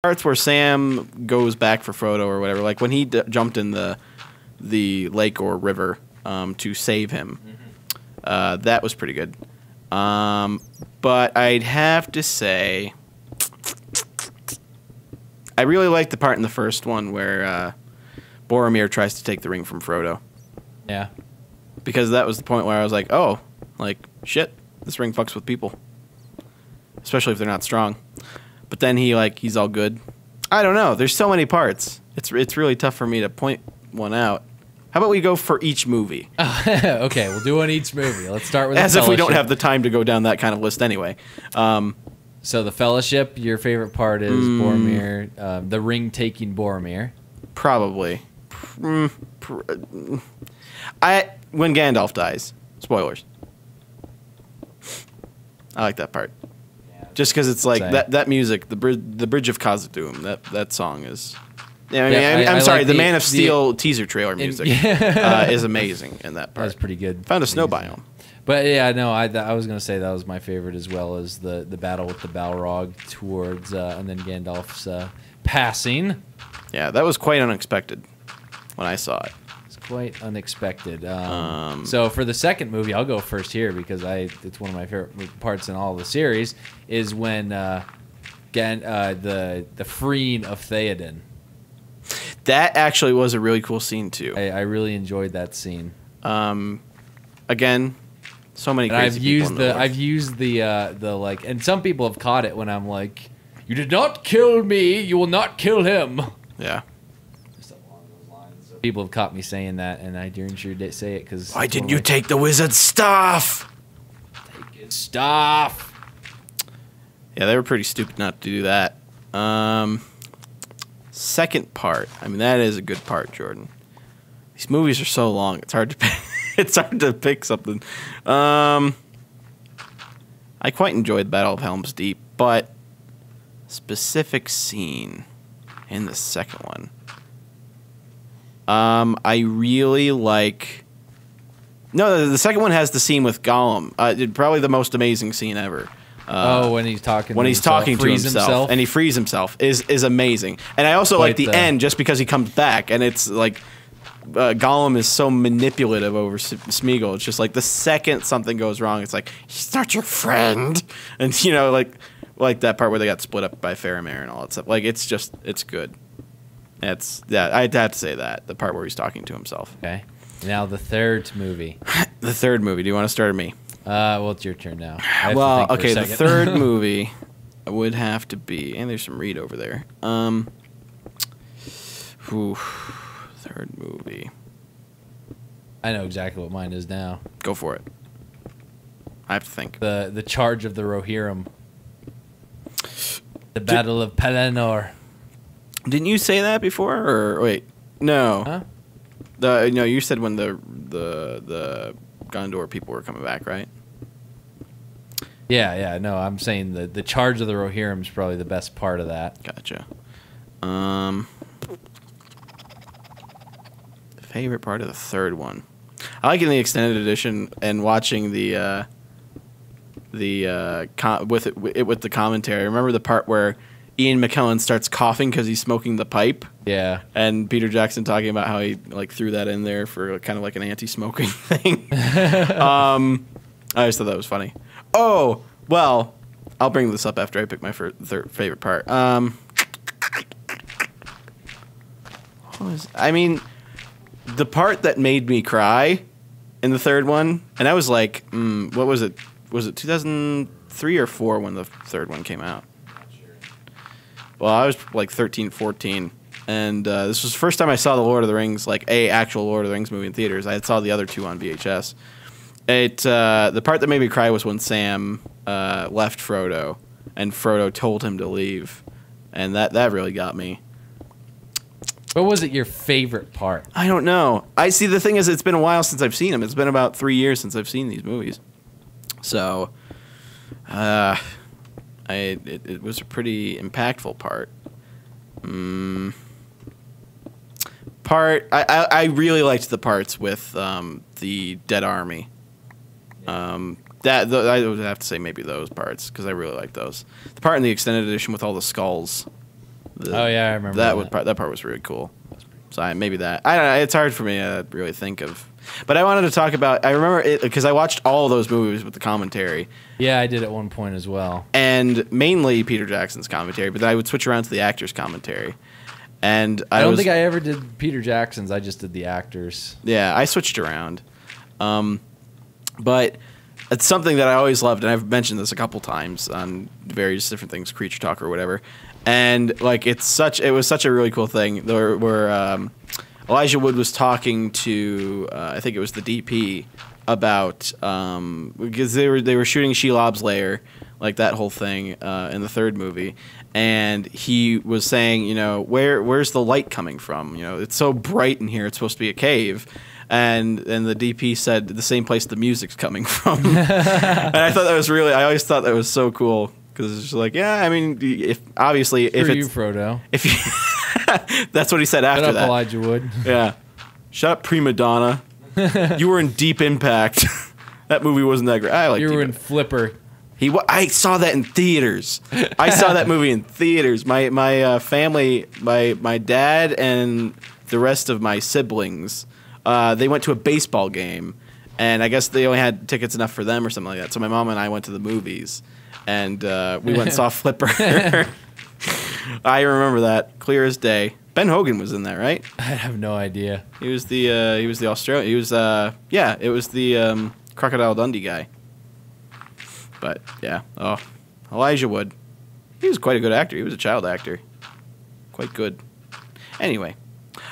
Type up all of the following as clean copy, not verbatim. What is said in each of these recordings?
parts where Sam goes back for Frodo or whatever, like when he jumped in the lake or river to save him, that was pretty good. But I'd have to say I really liked the part in the first one where Boromir tries to take the ring from Frodo. Yeah. Because that was the point where I was like, oh, like, shit, this ring fucks with people. Especially if they're not strong. But then he's all good. I don't know. There's so many parts. It's really tough for me to point one out. How about we go for each movie? Okay, we'll do one each movie. Let's start with As if we don't have the time to go down that kind of list anyway. So the Fellowship, your favorite part is Boromir, the ring taking Boromir. Probably. When Gandalf dies. Spoilers. I like that part. Just because it's like that music, the Bridge of Khazad-dûm, that song is. Yeah, I'm sorry. The Man of Steel teaser trailer music is amazing in that part. That's pretty good. Found a snow biome. But yeah, no, I was gonna say that was my favorite as well as the battle with the Balrog towards and then Gandalf's passing. Yeah, that was quite unexpected when I saw it. It's quite unexpected. So for the second movie, I'll go first here because it's one of my favorite parts in all the series is when the freeing of Theoden. That actually was a really cool scene too. I really enjoyed that scene. Again, so many. Crazy I've used the like, and some people have caught it when I'm like, "You did not kill me. You will not kill him." Yeah. Just along those lines. People have caught me saying that, and I dare sure to say it because. Why didn't you take the wizard's staff? Take his staff. Yeah, they were pretty stupid not to do that. Second part. I mean, that is a good part, Jordan. These movies are so long; it's hard to pick, it's hard to pick something. I quite enjoyed Battle of Helm's Deep, but specific scene in the second one. I really like. No, the second one has the scene with Gollum. Probably the most amazing scene ever. When he's talking to himself and he frees himself is amazing. And I also like the end just because he comes back and it's like Gollum is so manipulative over Smeagol. It's just like the second something goes wrong, it's like he's not your friend, and you know like that part where they got split up by Faramir and all that stuff. Like it's good. I'd have to say that the part where he's talking to himself. Okay. Now the third movie. The third movie. Do you want to start or me? Well, it's your turn now. Well, okay, the third movie would have to be, and there's some Reed over there. Third movie. I know exactly what mine is now. Go for it. I have to think. The Charge of the Rohirrim. The Battle of Pelennor. Didn't you say that before, or wait? No. Huh? No, you said when the Gondor people were coming back, right? Yeah, no, I'm saying the Charge of the Rohirrim is probably the best part of that. Gotcha. Favorite part of the third one. I like in the extended edition and watching with the commentary. Remember the part where Ian McKellen starts coughing because he's smoking the pipe? Yeah. And Peter Jackson talking about how he like threw that in there for kind of like an anti-smoking thing. I just thought that was funny. Oh, well, I'll bring this up after I pick my favorite part. I mean, the part that made me cry in the third one, and I was like, what was it? Was it 2003 or 4 when the third one came out? Well, I was like 13, 14, and this was the first time I saw the Lord of the Rings, like actual Lord of the Rings movie in theaters. I saw the other two on VHS. The part that made me cry was when Sam left Frodo, and Frodo told him to leave, and that really got me. What was it your favorite part? I don't know. I see. The thing is, it's been a while since I've seen them. It's been about 3 years since I've seen these movies, so it was a pretty impactful part. I really liked the parts with the Dead Army. I would have to say maybe those parts because I really like those. The part in the extended edition with all the skulls, Oh yeah, I remember that part was really cool. So maybe that. I don't know. It's hard for me to really think of. But I wanted to talk about. I remember it because I watched all of those movies with the commentary. Yeah, I did at one point as well. And mainly Peter Jackson's commentary, but then I would switch around to the actors' commentary. And I don't think I ever did Peter Jackson's. I just did the actors. Yeah, I switched around. But it's something that I always loved, and I've mentioned this a couple times on various different things, Creature Talk or whatever. And like it was such a really cool thing. Where Elijah Wood was talking to I think it was the DP about because they were shooting Shelob's Lair, like that whole thing in the third movie, and he was saying, you know, where's the light coming from? You know, it's so bright in here. It's supposed to be a cave. And the DP said the same place the music's coming from. And I thought that was I always thought that was so cool. Because it's just like, yeah, I mean, if it's Frodo. If you, that's what he said after Shut up, that. Elijah Wood. Yeah, shut up, prima donna. You were in Deep Impact. That movie wasn't that great. I like. You were in Flipper. I saw that in theaters. I saw that movie in theaters. My family, my dad and the rest of my siblings, they went to a baseball game, and I guess they only had tickets enough for them or something like that. So my mom and I went to the movies. And we went and saw Flipper. I remember that clear as day. Ben Hogan was in that, right? I have no idea. He was the Australian. He was it was the Crocodile Dundee guy. But yeah, Elijah Wood. He was quite a good actor. He was a child actor. Quite good. Anyway,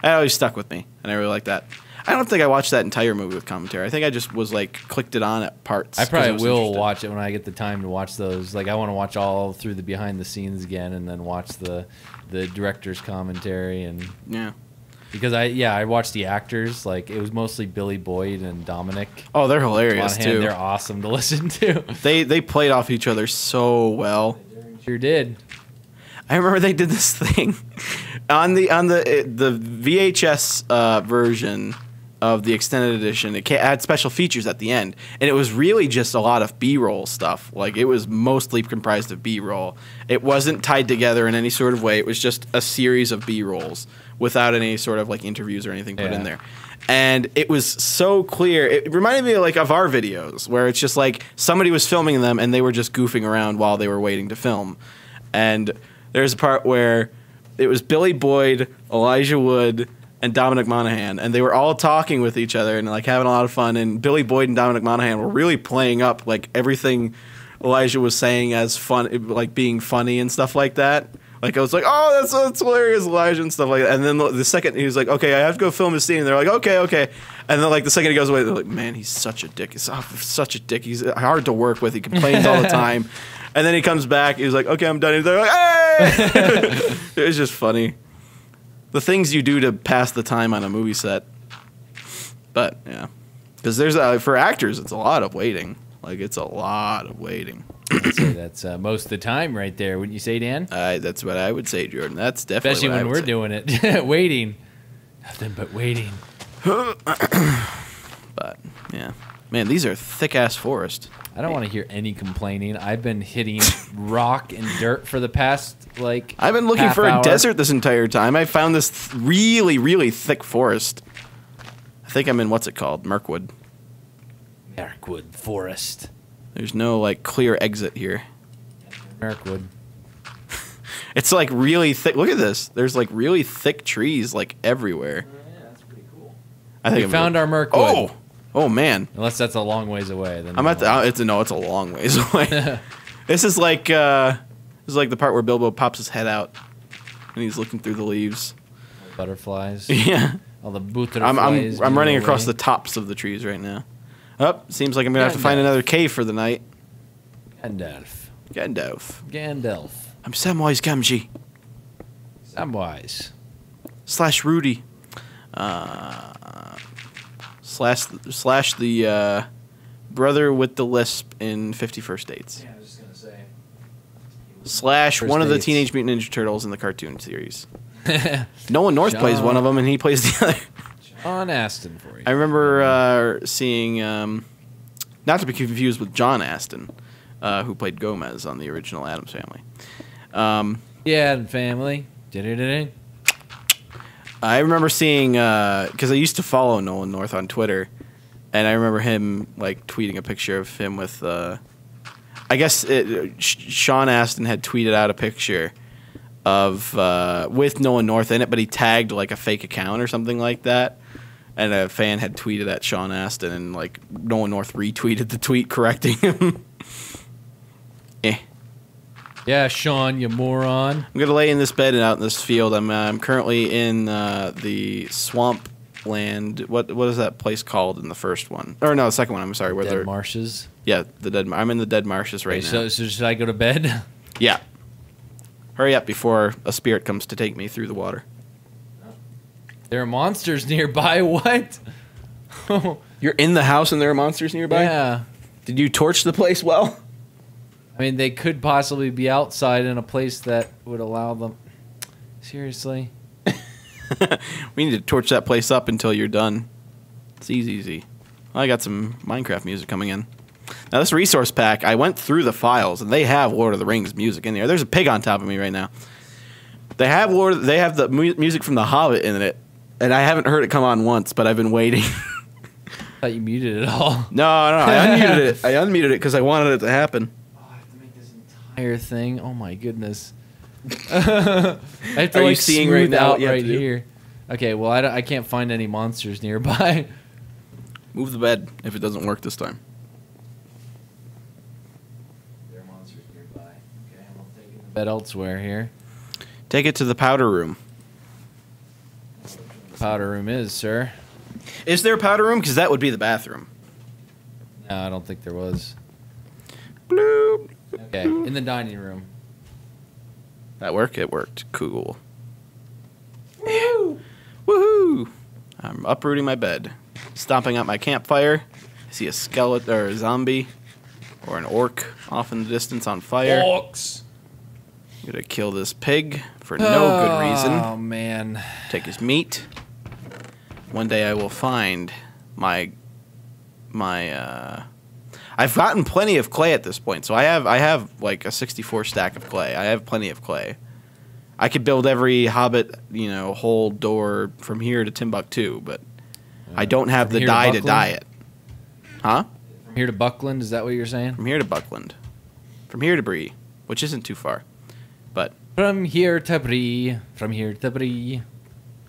that always stuck with me, and I really like that. I don't think I watched that entire movie with commentary. I think I just was like clicked it on at parts. I probably will watch it when I get the time to watch those. Like I want to watch all through the behind the scenes again, and then watch the director's commentary and yeah. Because I watched the actors. Like it was mostly Billy Boyd and Dominic. Oh, they're hilarious too. They're awesome to listen to. They played off each other so well. Sure did. I remember they did this thing on the VHS version of the extended edition. It had special features at the end, and it was really just a lot of B-roll stuff. Like it was mostly comprised of B-roll. It wasn't tied together in any sort of way. It was just a series of B-rolls without any sort of like interviews or anything put in there. And it was so clear. It reminded me of our videos, where it's just like somebody was filming them and they were just goofing around while they were waiting to film. And there's a part where it was Billy Boyd, Elijah Wood, and Dominic Monaghan, and they were all talking with each other and like having a lot of fun. And Billy Boyd and Dominic Monaghan were really playing up like everything Elijah was saying as fun, like being funny and stuff like that. Like I was like, oh, that's hilarious, Elijah, and stuff like that. And then the second he was like, okay, I have to go film his scene. And they're like, okay. And then like the second he goes away, they're like, man, he's such a dick. He's such a dick. He's hard to work with. He complains all the time. And then he comes back. He's like, okay, I'm done. And they're like, hey! It was just funny. The things you do to pass the time on a movie set. But yeah, because there's for actors, it's a lot of waiting. Like it's a lot of waiting. I'd say that's most of the time right there. Wouldn't you say, Dan? That's what I would say, Jordan. That's definitely especially when we're doing it, waiting. Nothing but waiting. But yeah, man, these are thick ass forests. I don't want to hear any complaining. I've been hitting rock and dirt for the past I've been looking for a desert this entire time. I found this really, really thick forest. I think I'm in what's it called? Mirkwood. Mirkwood Forest. There's no like clear exit here. Mirkwood. It's like really thick. Look at this. There's like really thick trees like everywhere. Oh, yeah, that's pretty cool. I think we found our Mirkwood. Oh man. Unless that's a long ways away. Then it's a long ways away. This is like the part where Bilbo pops his head out and he's looking through the leaves. Butterflies. Yeah. All the butterflies. I'm running across the tops of the trees right now. Oh, seems like I'm gonna have to find another cave for the night. Gandalf. I'm Samwise Gamgee. Samwise. / Rudy. Slash the brother with the lisp in 50 First Dates. Yeah, I was just gonna say. / one of the Teenage Mutant Ninja Turtles in the cartoon series. Nolan North plays one of them, and he plays the other. John Astin for you. I remember seeing, not to be confused with John Astin, who played Gomez on the original Addams Family. Yeah, and Family. Did I remember seeing because I used to follow Nolan North on Twitter, and I remember him like tweeting a picture of him with. I guess Sean Astin had tweeted out a picture of with Nolan North in it, but he tagged like a fake account or something like that. And a fan had tweeted at Sean Astin, and like Nolan North retweeted the tweet correcting him. Yeah, Sean, you moron. I'm gonna lay in this bed and out in this field. I'm currently in the swamp land. What is that place called in the first one? Or no, the second one. I'm sorry. Where Dead marshes. Yeah, I'm in the dead marshes right now. So should I go to bed? Yeah. Hurry up before a spirit comes to take me through the water. There are monsters nearby. What? You're in the house and there are monsters nearby? Yeah. Did you torch the place well? I mean, they could possibly be outside in a place that would allow them. Seriously? We need to torch that place up until you're done. It's easy. I got some Minecraft music coming in. Now, this resource pack, I went through the files, and they have Lord of the Rings music in there. There's a pig on top of me right now. They have the music from The Hobbit in it, and I haven't heard it come on once, but I've been waiting. I thought you muted it all. No, I unmuted it. I unmuted it because I wanted it to happen. I have to make this entire thing. Oh my goodness! I have to Are you like seeing smooth right now out what you have right to do? here. Okay, well I can't find any monsters nearby. Move the bed if it doesn't work this time. There are monsters nearby. Okay, I'm taking the bed elsewhere here. Take it to the powder room. The powder room is, sir. Is there a powder room? Because that would be the bathroom. No, I don't think there was. Bloop. Okay, in the dining room. That work? It worked. Cool. Woohoo! I'm uprooting my bed. Stomping out my campfire. I see a skeleton or a zombie or an orc off in the distance on fire. Orcs! I'm gonna kill this pig for no good reason. Oh, man. Take his meat. One day I will find my I've gotten plenty of clay at this point, so I have like a 64 stack of clay. I have plenty of clay. I could build every Hobbit, hole door from here to Timbuktu, but I don't have the dye to dye it. Huh? From here to Buckland, is that what you're saying? From here to Buckland. From here to Bree, which isn't too far. But From here to Bree. From here to Bree.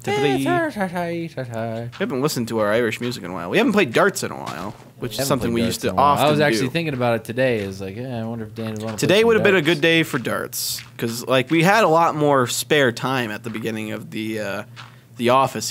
we haven't listened to our Irish music in a while. We haven't played darts in a while, which is something we used to often do. I was actually thinking about it today. Is like, I wonder if Dan would want to. Today would have been a good day for darts because, like, we had a lot more spare time at the beginning of the office here.